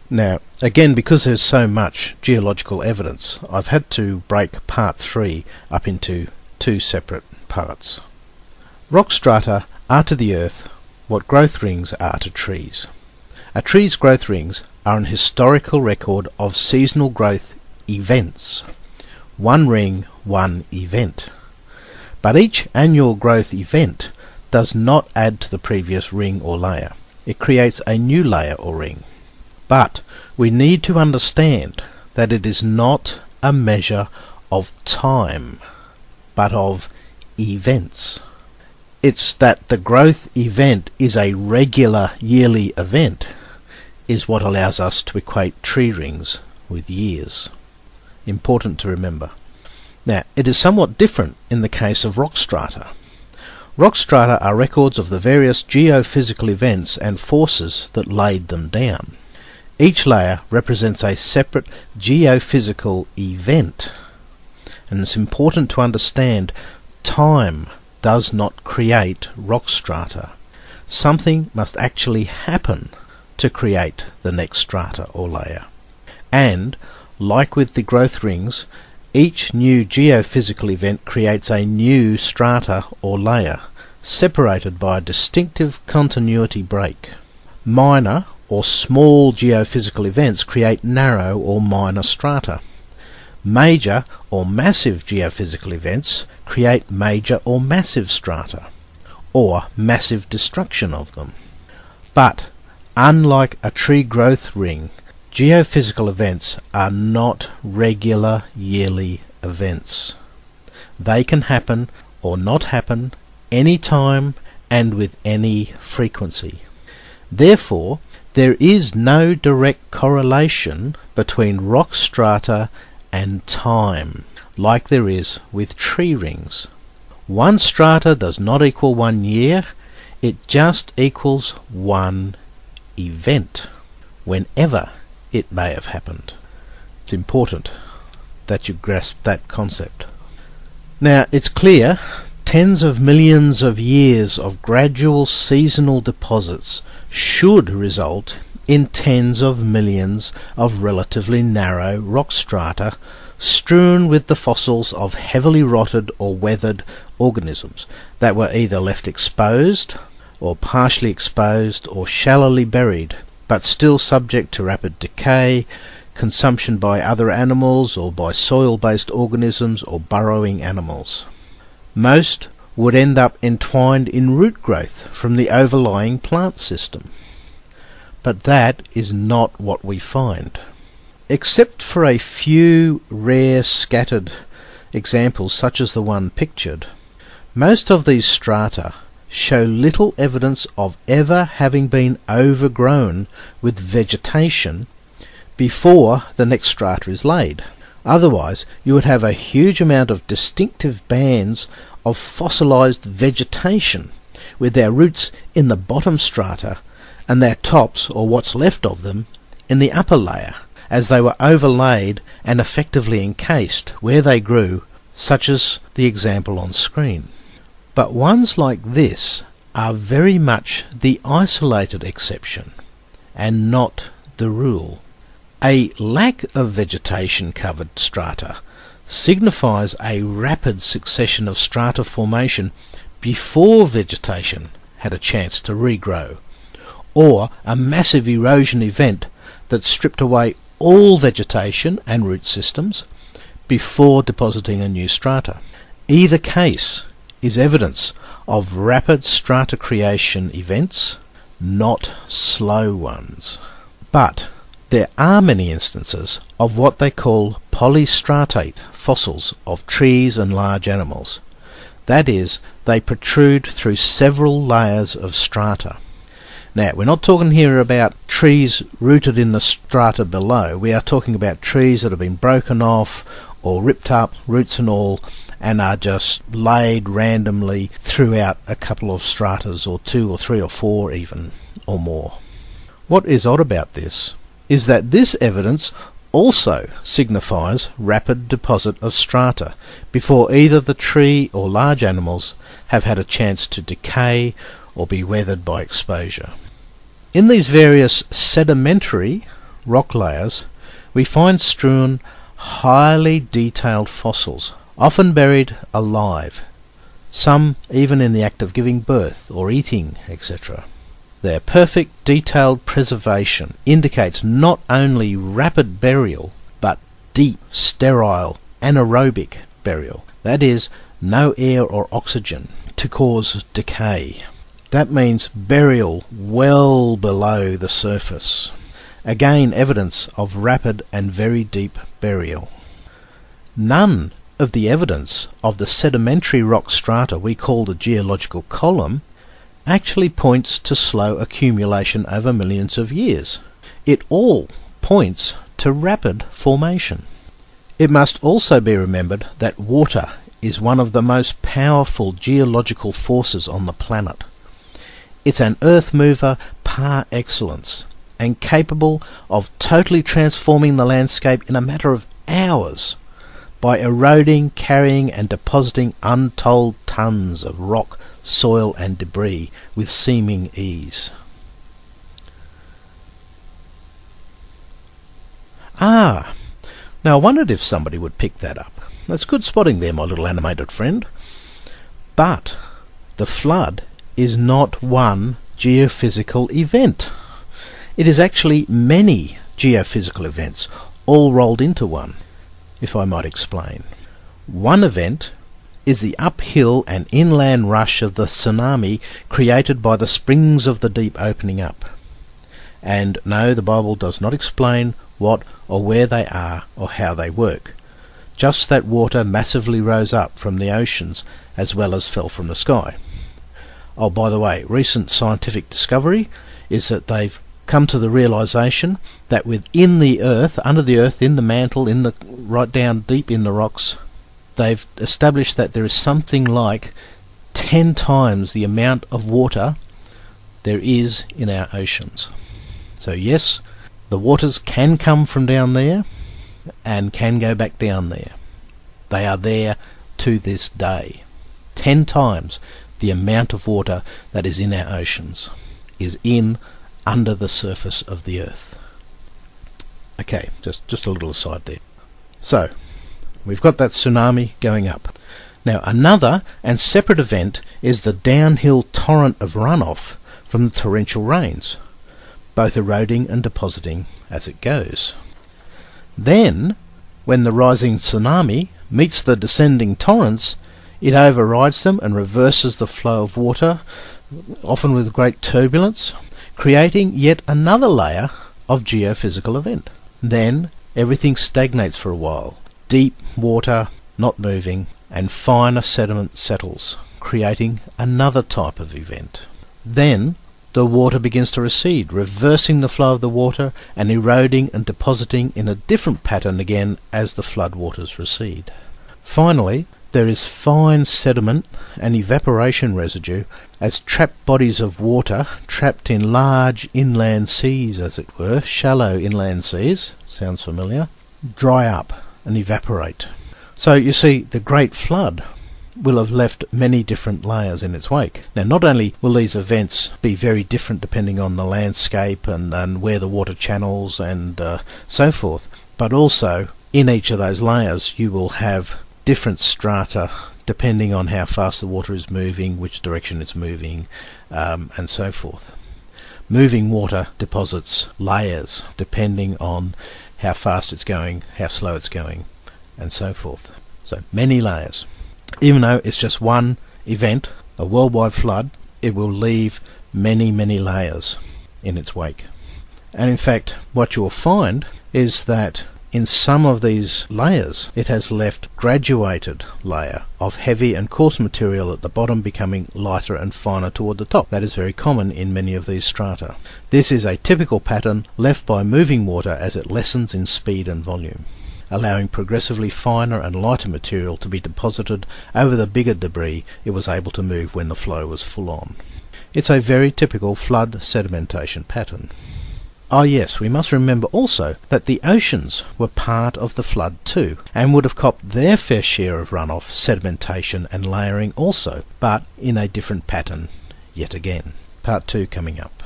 Now, again, because there's so much geological evidence, I've had to break part 3 up into 2 separate parts. Rock strata are to the Earth what growth rings are to trees. A tree's growth rings are an historical record of seasonal growth events. One ring, one event. But each annual growth event does not add to the previous ring or layer. It creates a new layer or ring. But we need to understand that it is not a measure of time, but of events. It's that the growth event is a regular yearly event is what allows us to equate tree rings with years. Important to remember. Now, it is somewhat different in the case of rock strata. Rock strata are records of the various geophysical events and forces that laid them down. Each layer represents a separate geophysical event, and it's important to understand time does not create rock strata. Something must actually happen to create the next strata or layer. And, like with the growth rings, each new geophysical event creates a new strata or layer, separated by a distinctive continuity break. Minor or small geophysical events create narrow or minor strata. Major or massive geophysical events create major or massive strata, or massive destruction of them. But, unlike a tree growth ring, geophysical events are not regular yearly events. They can happen or not happen any time and with any frequency. Therefore, there is no direct correlation between rock strata and time, like there is with tree rings. One strata does not equal 1 year, it just equals one event, whenever it may have happened. It's important that you grasp that concept. Now, it's clear tens of millions of years of gradual seasonal deposits should result in tens of millions of relatively narrow rock strata strewn with the fossils of heavily rotted or weathered organisms that were either left exposed or partially exposed or shallowly buried, but still subject to rapid decay, consumption by other animals or by soil-based organisms or burrowing animals. Most would end up entwined in root growth from the overlying plant system. But that is not what we find. Except for a few rare scattered examples such as the one pictured, most of these strata show little evidence of ever having been overgrown with vegetation before the next strata is laid. Otherwise, you would have a huge amount of distinctive bands of fossilized vegetation with their roots in the bottom strata and their tops, or what's left of them, in the upper layer, as they were overlaid and effectively encased where they grew, such as the example on screen. But ones like this are very much the isolated exception, and not the rule. A lack of vegetation-covered strata signifies a rapid succession of strata formation before vegetation had a chance to regrow, or a massive erosion event that stripped away all vegetation and root systems before depositing a new strata. Either case is evidence of rapid strata creation events, not slow ones. But there are many instances of what they call polystratate fossils of trees and large animals. That is, they protrude through several layers of strata. Now, we're not talking here about trees rooted in the strata below. We are talking about trees that have been broken off or ripped up, roots and all, and are just laid randomly throughout a couple of stratas, or 2 or 3 or 4 even, or more. What is odd about this is that this evidence also signifies rapid deposit of strata before either the tree or large animals have had a chance to decay or be weathered by exposure. In these various sedimentary rock layers, we find strewn highly detailed fossils, often buried alive, some even in the act of giving birth or eating, etc. Their perfect detailed preservation indicates not only rapid burial, but deep, sterile, anaerobic burial. That is, no air or oxygen to cause decay. That means burial well below the surface. Again, evidence of rapid and very deep burial. None of the evidence of the sedimentary rock strata we call the geological column actually points to slow accumulation over millions of years. It all points to rapid formation. It must also be remembered that water is one of the most powerful geological forces on the planet. It's an earth mover par excellence, and capable of totally transforming the landscape in a matter of hours by eroding, carrying and depositing untold tons of rock, soil and debris with seeming ease. Now I wondered if somebody would pick that up. That's good spotting there, my little animated friend. But the flood is not one geophysical event. It is actually many geophysical events, all rolled into one, if I might explain. One event is the uphill and inland rush of the tsunami created by the springs of the deep opening up. And no, the Bible does not explain what or where they are or how they work. Just that water massively rose up from the oceans as well as fell from the sky. Oh, by the way, recent scientific discovery is that they've come to the realization that within the earth, under the earth, in the mantle, right down deep in the rocks, they've established that there is something like 10 times the amount of water there is in our oceans. So yes, the waters can come from down there and can go back down there. They are there to this day. 10 times the amount of water that is in our oceans is under the surface of the earth. Okay, just a little aside there. So, we've got that tsunami going up. Now, another and separate event is the downhill torrent of runoff from the torrential rains, both eroding and depositing as it goes. Then, when the rising tsunami meets the descending torrents, it overrides them and reverses the flow of water, often with great turbulence, creating yet another layer of geophysical event. Then everything stagnates for a while. Deep water not moving, and finer sediment settles, creating another type of event. Then the water begins to recede, reversing the flow of the water and eroding and depositing in a different pattern again as the flood waters recede. Finally, there is fine sediment and evaporation residue as trapped bodies of water, trapped in large inland seas as it were, shallow inland seas, sounds familiar, dry up and evaporate. So you see, the Great Flood will have left many different layers in its wake. Now, not only will these events be very different depending on the landscape and where the water channels and so forth, but also in each of those layers you will have different strata depending on how fast the water is moving, which direction it's moving, and so forth. Moving water deposits layers depending on how fast it's going, how slow it's going, and so forth. So many layers. Even though it's just one event, a worldwide flood, it will leave many, many layers in its wake. And in fact, what you will find is that in some of these layers, it has left graduated layer of heavy and coarse material at the bottom becoming lighter and finer toward the top. That is very common in many of these strata. This is a typical pattern left by moving water as it lessens in speed and volume, allowing progressively finer and lighter material to be deposited over the bigger debris it was able to move when the flow was full on. It's a very typical flood sedimentation pattern. Ah yes, we must remember also that the oceans were part of the flood too, and would have copped their fair share of runoff, sedimentation and layering also, but in a different pattern yet again. Part 2 coming up.